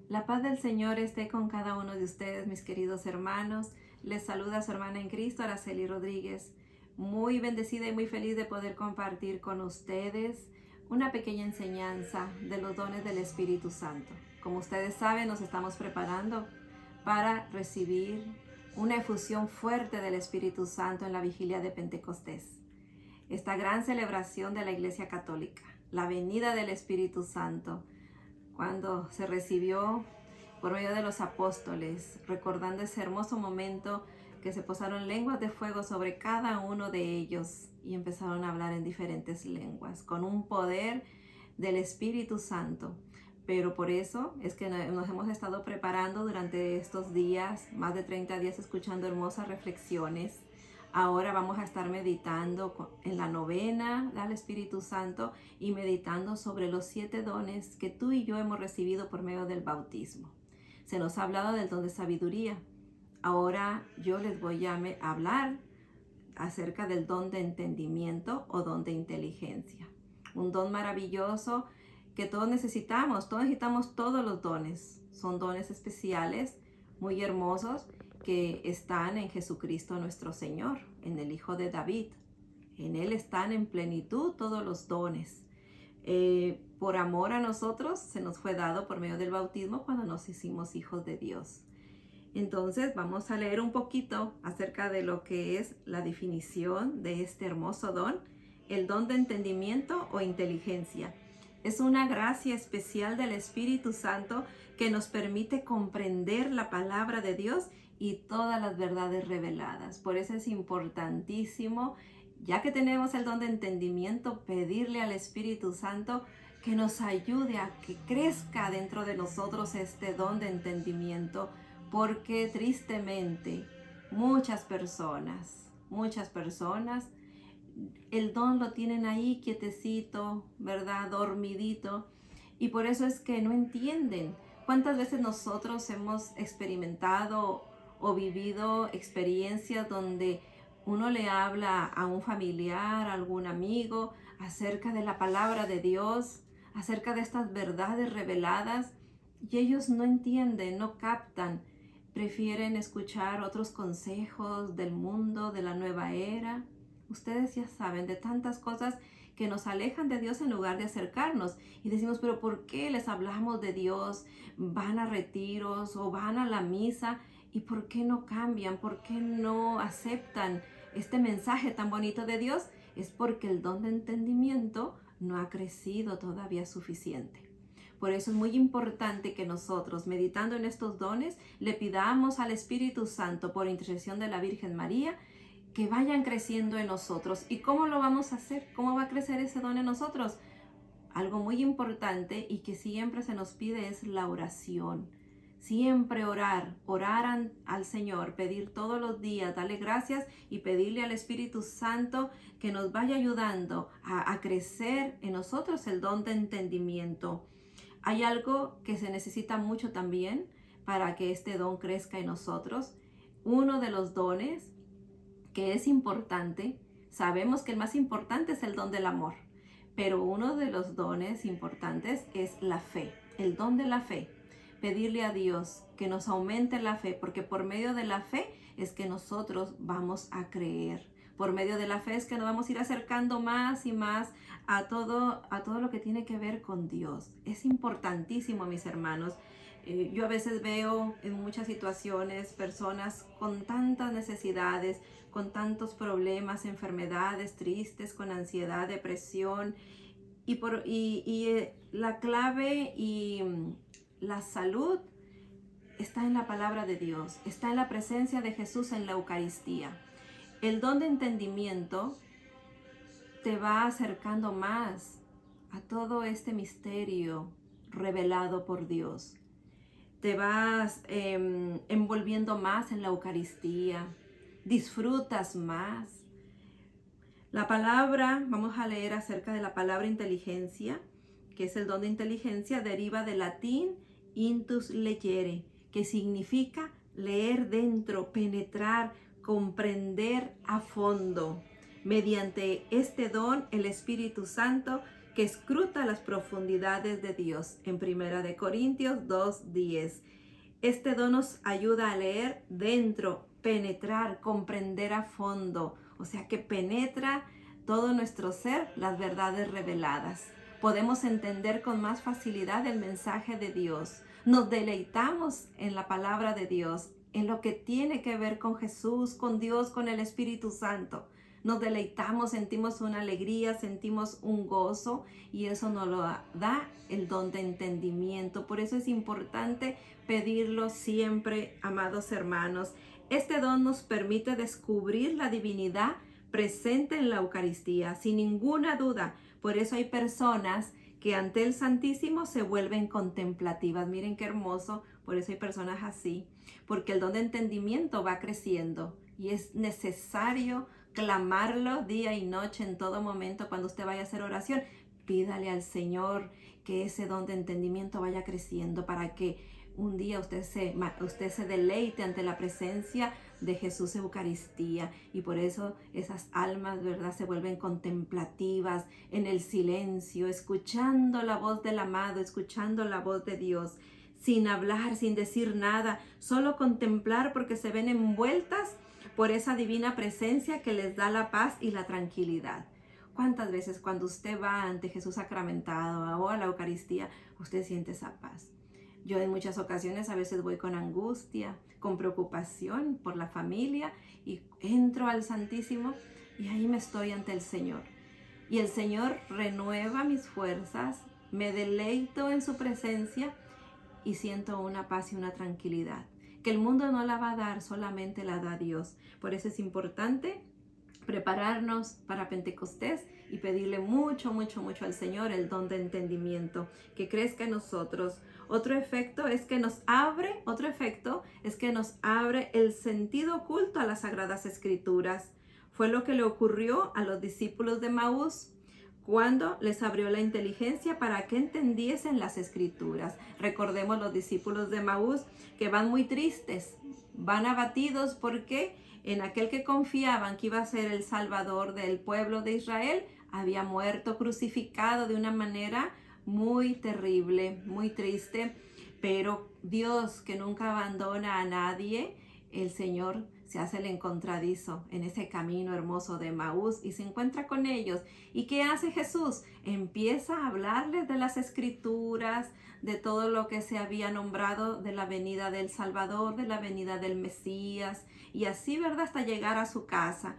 La paz del Señor esté con cada uno de ustedes, mis queridos hermanos. Les saluda su hermana en Cristo, Araceli Rodríguez. Muy bendecida y muy feliz de poder compartir con ustedes una pequeña enseñanza de los dones del Espíritu Santo. Como ustedes saben, nos estamos preparando para recibir una efusión fuerte del Espíritu Santo en la vigilia de Pentecostés. Esta gran celebración de la Iglesia Católica, la venida del Espíritu Santo, cuando se recibió por medio de los apóstoles, recordando ese hermoso momento que se posaron lenguas de fuego sobre cada uno de ellos y empezaron a hablar en diferentes lenguas, con un poder del Espíritu Santo. Pero por eso es que nos hemos estado preparando durante estos días, más de 30 días, escuchando hermosas reflexiones. Ahora vamos a estar meditando en la novena al Espíritu Santo y meditando sobre los 7 dones que tú y yo hemos recibido por medio del bautismo. Se nos ha hablado del don de sabiduría. Ahora yo les voy a hablar acerca del don de entendimiento o don de inteligencia. Un don maravilloso que todos necesitamos todos los dones. Son dones especiales, muy hermosos, que están en Jesucristo nuestro Señor, en el Hijo de David. En Él están en plenitud todos los dones. Por amor a nosotros se nos fue dado por medio del bautismo cuando nos hicimos hijos de Dios. Entonces vamos a leer un poquito acerca de lo que es la definición de este hermoso don, el don de entendimiento o inteligencia. Es una gracia especial del Espíritu Santo que nos permite comprender la palabra de Dios y todas las verdades reveladas. Por eso es importantísimo, ya que tenemos el don de entendimiento, pedirle al Espíritu Santo que nos ayude a que crezca dentro de nosotros este don de entendimiento, porque tristemente muchas personas, el don lo tienen ahí quietecito, ¿verdad? Dormidito. Y por eso es que no entienden. ¿Cuántas veces nosotros hemos experimentado o vivido experiencias donde uno le habla a un familiar, a algún amigo, acerca de la palabra de Dios, acerca de estas verdades reveladas, y ellos no entienden, no captan, prefieren escuchar otros consejos del mundo, de la nueva era? Ustedes ya saben de tantas cosas que nos alejan de Dios en lugar de acercarnos. Y decimos, pero ¿por qué les hablamos de Dios? Van a retiros o van a la misa. ¿Y por qué no cambian? ¿Por qué no aceptan este mensaje tan bonito de Dios? Es porque el don de entendimiento no ha crecido todavía suficiente. Por eso es muy importante que nosotros, meditando en estos dones, le pidamos al Espíritu Santo, por intercesión de la Virgen María, que vayan creciendo en nosotros. ¿Y cómo lo vamos a hacer? ¿Cómo va a crecer ese don en nosotros? Algo muy importante y que siempre se nos pide es la oración. Siempre orar al Señor, pedir todos los días, darle gracias y pedirle al Espíritu Santo que nos vaya ayudando a crecer en nosotros el don de entendimiento. Hay algo que se necesita mucho también para que este don crezca en nosotros. Uno de los dones que es importante, sabemos que el más importante es el don del amor, pero uno de los dones importantes es la fe, el don de la fe. Pedirle a Dios que nos aumente la fe, porque por medio de la fe es que nosotros vamos a creer. Por medio de la fe es que nos vamos a ir acercando más y más a todo lo que tiene que ver con Dios. Es importantísimo, mis hermanos. Yo a veces veo en muchas situaciones personas con tantas necesidades, con tantos problemas, enfermedades tristes, con ansiedad, depresión. La clave y la salud está en la palabra de Dios, está en la presencia de Jesús en la Eucaristía. El don de entendimiento te va acercando más a todo este misterio revelado por Dios. Te vas envolviendo más en la Eucaristía, disfrutas más. La palabra, vamos a leer acerca de la palabra inteligencia, que es el don de inteligencia, deriva del latín intus legere, que significa leer dentro, penetrar, comprender a fondo. Mediante este don, el Espíritu Santo que escruta las profundidades de Dios, en 1 Corintios 2:10. Este don nos ayuda a leer dentro, penetrar, comprender a fondo, o sea que penetra todo nuestro ser las verdades reveladas. Podemos entender con más facilidad el mensaje de Dios. Nos deleitamos en la palabra de Dios, en lo que tiene que ver con Jesús, con Dios, con el Espíritu Santo. Nos deleitamos, sentimos una alegría, sentimos un gozo y eso nos lo da el don de entendimiento. Por eso es importante pedirlo siempre, amados hermanos. Este don nos permite descubrir la divinidad presente en la Eucaristía, sin ninguna duda. Por eso hay personas que ante el Santísimo se vuelven contemplativas. Miren qué hermoso, por eso hay personas así, porque el don de entendimiento va creciendo y es necesario clamarlo día y noche en todo momento. Cuando usted vaya a hacer oración, pídale al Señor que ese don de entendimiento vaya creciendo para que un día usted se deleite ante la presencia de Jesús Eucaristía. Y por eso esas almas, ¿verdad?, se vuelven contemplativas en el silencio, escuchando la voz del amado, escuchando la voz de Dios, sin hablar, sin decir nada, solo contemplar porque se ven envueltas por esa divina presencia que les da la paz y la tranquilidad. ¿Cuántas veces cuando usted va ante Jesús sacramentado o a la Eucaristía, usted siente esa paz? Yo en muchas ocasiones a veces voy con angustia, con preocupación por la familia y entro al Santísimo y ahí me estoy ante el Señor. Y el Señor renueva mis fuerzas, me deleito en su presencia y siento una paz y una tranquilidad que el mundo no la va a dar, solamente la da Dios. Por eso es importante prepararnos para Pentecostés y pedirle mucho, mucho, mucho al Señor el don de entendimiento, que crezca en nosotros. Otro efecto es que nos abre el sentido oculto a las Sagradas Escrituras. Fue lo que le ocurrió a los discípulos de Maús cuando les abrió la inteligencia para que entendiesen las Escrituras. Recordemos los discípulos de Maús que van muy tristes, van abatidos porque en aquel que confiaban que iba a ser el Salvador del pueblo de Israel había muerto crucificado de una manera muy terrible, muy triste. Pero Dios, que nunca abandona a nadie, el Señor se hace el encontradizo en ese camino hermoso de Maús y se encuentra con ellos. ¿Y qué hace Jesús? Empieza a hablarles de las Escrituras, de todo lo que se había nombrado de la venida del Salvador, de la venida del Mesías, y así, ¿verdad?, hasta llegar a su casa.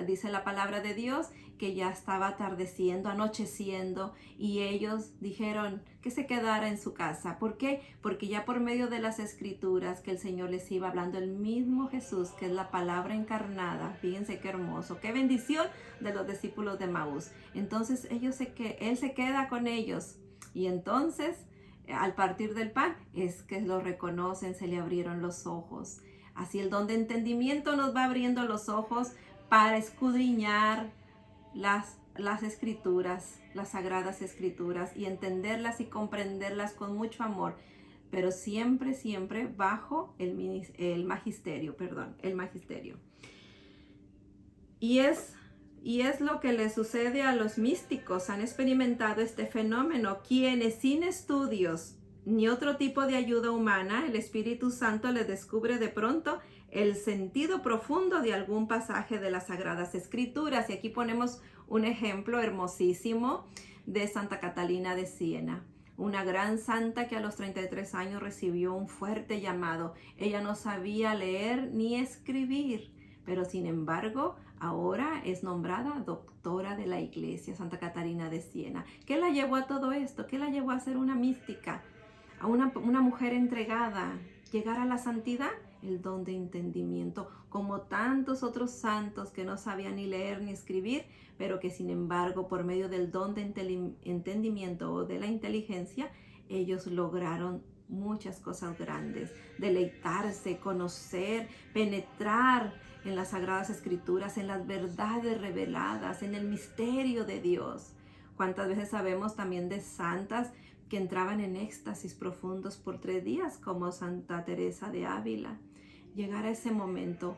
Dice la palabra de Dios que ya estaba atardeciendo, anocheciendo, y ellos dijeron que se quedara en su casa. ¿Por qué? Porque ya por medio de las Escrituras que el Señor les iba hablando, el mismo Jesús, que es la palabra encarnada. Fíjense qué hermoso, qué bendición de los discípulos de Maús. Entonces Él se queda con ellos, y entonces al partir del pan es que lo reconocen, se le abrieron los ojos. Así el don de entendimiento nos va abriendo los ojos para escudriñar las Escrituras, las Sagradas Escrituras, y entenderlas y comprenderlas con mucho amor, pero siempre, siempre bajo el magisterio. Y es lo que le sucede a los místicos. Han experimentado este fenómeno, quienes sin estudios ni otro tipo de ayuda humana, el Espíritu Santo les descubre de pronto el sentido profundo de algún pasaje de las Sagradas Escrituras. Y aquí ponemos un ejemplo hermosísimo de Santa Catalina de Siena, una gran santa que a los 33 años recibió un fuerte llamado. Ella no sabía leer ni escribir, pero sin embargo ahora es nombrada doctora de la Iglesia, Santa Catalina de Siena. ¿Qué la llevó a todo esto? ¿Qué la llevó a ser una mística? A una mujer entregada, llegar a la santidad, el don de entendimiento, como tantos otros santos que no sabían ni leer ni escribir, pero que sin embargo por medio del don de entendimiento o de la inteligencia, ellos lograron muchas cosas grandes, deleitarse, conocer, penetrar en las Sagradas Escrituras, en las verdades reveladas, en el misterio de Dios. ¿Cuántas veces sabemos también de santas que entraban en éxtasis profundos por 3 días, como Santa Teresa de Ávila? Llegar a ese momento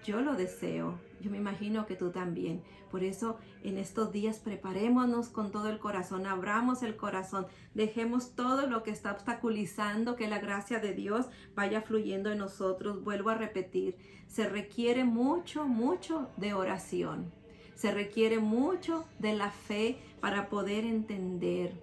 Yo lo deseo. Yo me imagino que tú también. Por eso en estos días preparémonos con todo el corazón, abramos el corazón, dejemos todo lo que está obstaculizando que la gracia de Dios vaya fluyendo en nosotros. Vuelvo a repetir, se requiere mucho, mucho de oración. Se requiere mucho de la fe para poder entender,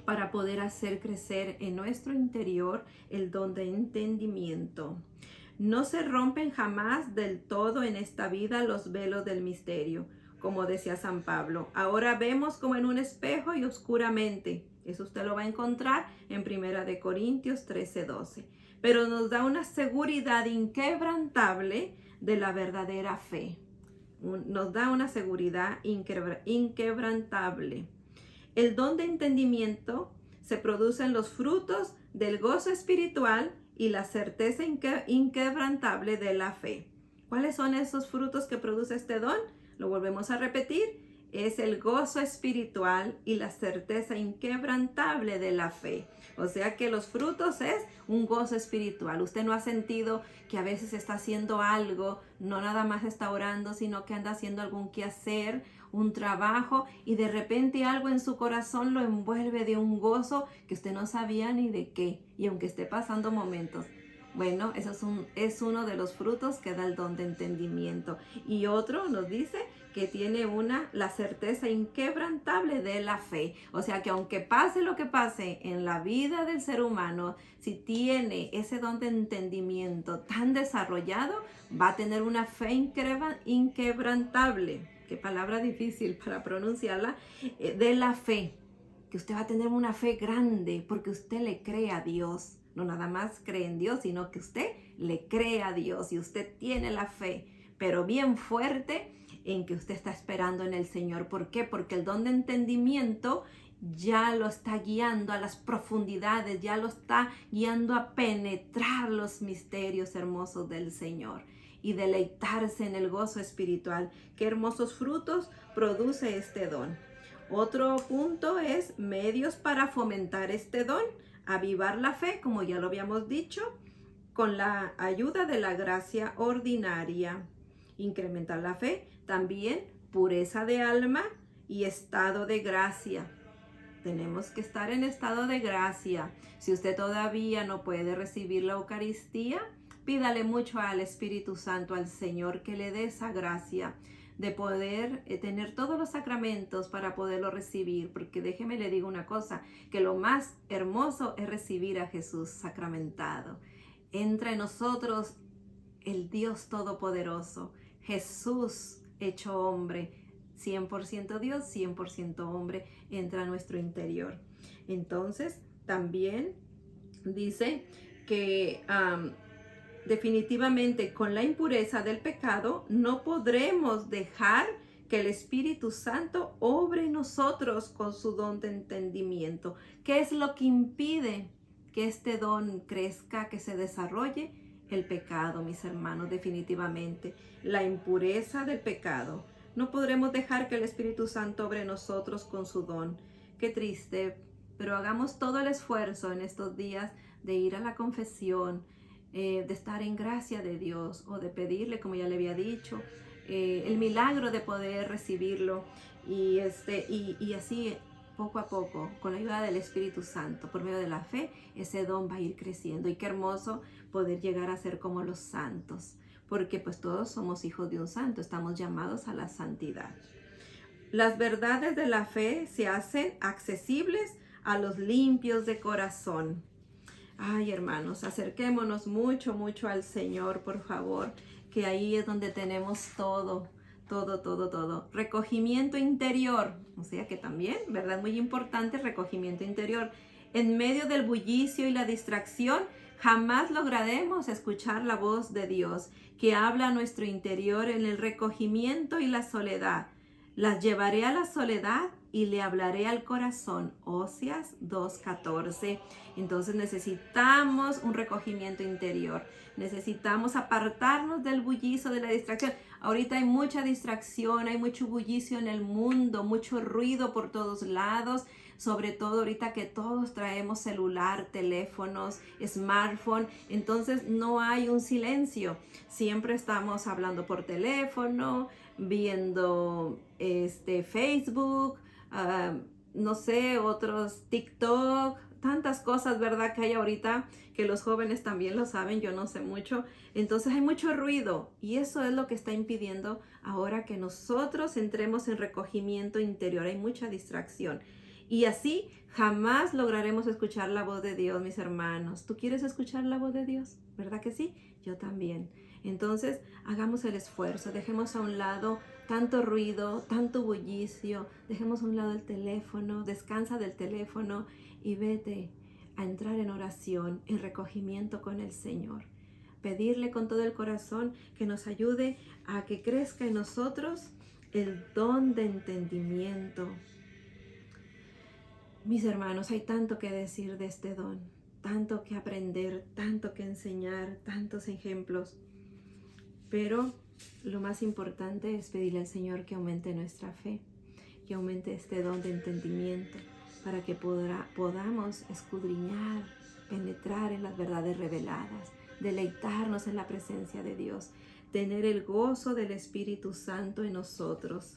para poder hacer crecer en nuestro interior el don de entendimiento. No se rompen jamás del todo en esta vida los velos del misterio, como decía San Pablo. Ahora vemos como en un espejo y oscuramente. Eso usted lo va a encontrar en 1 Corintios 13:12. Pero nos da una seguridad inquebrantable de la verdadera fe. Nos da una seguridad inquebrantable. El don de entendimiento se produce en los frutos del gozo espiritual y la certeza inquebrantable de la fe. ¿Cuáles son esos frutos que produce este don? Lo volvemos a repetir. Es el gozo espiritual y la certeza inquebrantable de la fe. O sea que los frutos es un gozo espiritual. Usted no ha sentido que a veces está haciendo algo, no nada más está orando, sino que anda haciendo algún quehacer, un trabajo, y de repente algo en su corazón lo envuelve de un gozo que usted no sabía ni de qué, y aunque esté pasando momentos. Bueno, eso es uno de los frutos que da el don de entendimiento. Y otro nos dice que tiene la certeza inquebrantable de la fe. O sea que aunque pase lo que pase en la vida del ser humano, si tiene ese don de entendimiento tan desarrollado, va a tener una fe inquebrantable. Qué palabra difícil para pronunciarla, de la fe. Que usted va a tener una fe grande porque usted le cree a Dios. No nada más cree en Dios, sino que usted le cree a Dios y usted tiene la fe, pero bien fuerte en que usted está esperando en el Señor. ¿Por qué? Porque el don de entendimiento ya lo está guiando a las profundidades, ya lo está guiando a penetrar los misterios hermosos del Señor y deleitarse en el gozo espiritual. Qué hermosos frutos produce este don. Otro punto es medios para fomentar este don. Avivar la fe, como ya lo habíamos dicho, con la ayuda de la gracia ordinaria. Incrementar la fe, también pureza de alma y estado de gracia. Tenemos que estar en estado de gracia. Si usted todavía no puede recibir la Eucaristía, pídale mucho al Espíritu Santo, al Señor, que le dé esa gracia de poder tener todos los sacramentos para poderlo recibir, porque déjeme le digo una cosa, que lo más hermoso es recibir a Jesús sacramentado. Entra en nosotros el Dios Todopoderoso, Jesús hecho hombre, 100% Dios, 100% hombre, entra a nuestro interior. Entonces, también dice que definitivamente con la impureza del pecado no podremos dejar que el Espíritu Santo obre en nosotros con su don de entendimiento. ¿Qué es lo que impide que este don crezca, que se desarrolle? El pecado, mis hermanos, definitivamente. La impureza del pecado. No podremos dejar que el Espíritu Santo obre en nosotros con su don. Qué triste, pero hagamos todo el esfuerzo en estos días de ir a la confesión, de estar en gracia de Dios o de pedirle, como ya le había dicho, el milagro de poder recibirlo y así poco a poco, con la ayuda del Espíritu Santo, por medio de la fe, ese don va a ir creciendo. Y qué hermoso poder llegar a ser como los santos, porque pues todos somos hijos de un santo, estamos llamados a la santidad. Las verdades de la fe se hacen accesibles a los limpios de corazón. Ay, hermanos, acerquémonos mucho, mucho al Señor, por favor, que ahí es donde tenemos todo. Recogimiento interior, o sea que también, ¿verdad? Muy importante recogimiento interior. En medio del bullicio y la distracción, jamás lograremos escuchar la voz de Dios, que habla a nuestro interior en el recogimiento y la soledad. Las llevaré a la soledad y le hablaré al corazón. Oseas 2:14. Entonces necesitamos un recogimiento interior. Necesitamos apartarnos del bullicio, de la distracción. Ahorita hay mucha distracción, hay mucho bullicio en el mundo, mucho ruido por todos lados. sobre todo ahorita que todos traemos celular, teléfonos, smartphone, entonces no hay un silencio. Siempre estamos hablando por teléfono, viendo Facebook, no sé, otros TikTok, tantas cosas, ¿verdad? Que hay ahorita que los jóvenes también lo saben, yo no sé mucho. Entonces hay mucho ruido y eso es lo que está impidiendo ahora que nosotros entremos en recogimiento interior. Hay mucha distracción y así jamás lograremos escuchar la voz de Dios, mis hermanos. ¿Tú quieres escuchar la voz de Dios? ¿Verdad que sí? Yo también. Entonces hagamos el esfuerzo, dejemos a un lado tanto ruido, tanto bullicio, dejemos a un lado el teléfono, descansa del teléfono y vete a entrar en oración, en recogimiento con el Señor. Pedirle con todo el corazón que nos ayude a que crezca en nosotros el don de entendimiento. Mis hermanos, hay tanto que decir de este don, tanto que aprender, tanto que enseñar, tantos ejemplos. Pero lo más importante es pedirle al Señor que aumente nuestra fe, que aumente este don de entendimiento, para que podamos escudriñar, penetrar en las verdades reveladas, deleitarnos en la presencia de Dios, tener el gozo del Espíritu Santo en nosotros.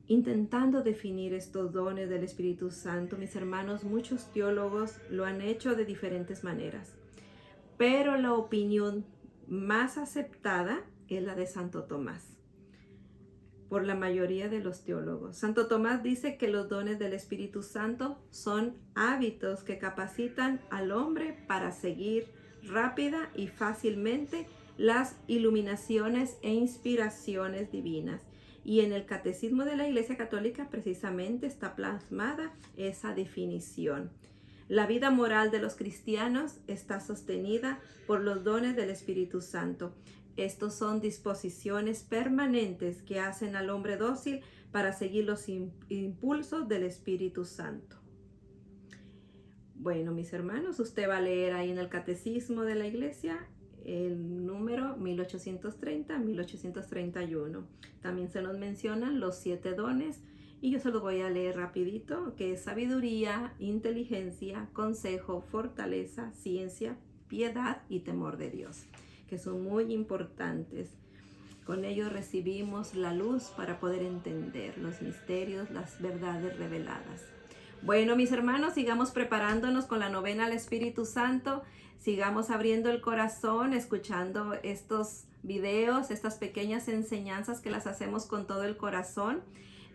Intentando definir estos dones del Espíritu Santo, mis hermanos, muchos teólogos lo han hecho de diferentes maneras, pero la opinión más aceptada es la de Santo Tomás por la mayoría de los teólogos. Santo Tomás dice que los dones del Espíritu Santo son hábitos que capacitan al hombre para seguir rápida y fácilmente las iluminaciones e inspiraciones divinas. Y en el Catecismo de la Iglesia Católica precisamente está plasmada esa definición. La vida moral de los cristianos está sostenida por los dones del Espíritu Santo. Estos son disposiciones permanentes que hacen al hombre dócil para seguir los impulsos del Espíritu Santo. Bueno, mis hermanos, usted va a leer ahí en el Catecismo de la Iglesia el número 1830-1831. También se nos mencionan los 7 dones y yo se los voy a leer rapidito, que es sabiduría, inteligencia, consejo, fortaleza, ciencia, piedad y temor de Dios, que son muy importantes. Con ellos recibimos la luz para poder entender los misterios, las verdades reveladas. Bueno, mis hermanos, sigamos preparándonos con la novena al Espíritu Santo. Sigamos abriendo el corazón, escuchando estos videos, estas pequeñas enseñanzas que las hacemos con todo el corazón.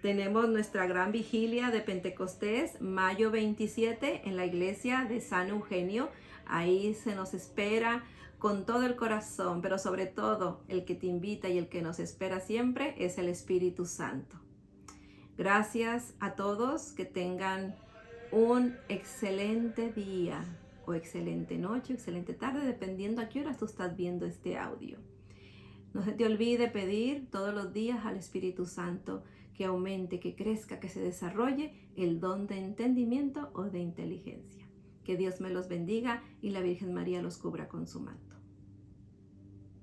Tenemos nuestra gran vigilia de Pentecostés, mayo 27, en la iglesia de San Eugenio. Ahí se nos espera con todo el corazón, pero sobre todo el que te invita y el que nos espera siempre es el Espíritu Santo. Gracias a todos, que tengan un excelente día o excelente noche, excelente tarde, dependiendo a qué horas tú estás viendo este audio. No se te olvide pedir todos los días al Espíritu Santo que aumente, que crezca, que se desarrolle el don de entendimiento o de inteligencia. Que Dios me los bendiga y la Virgen María los cubra con su manto.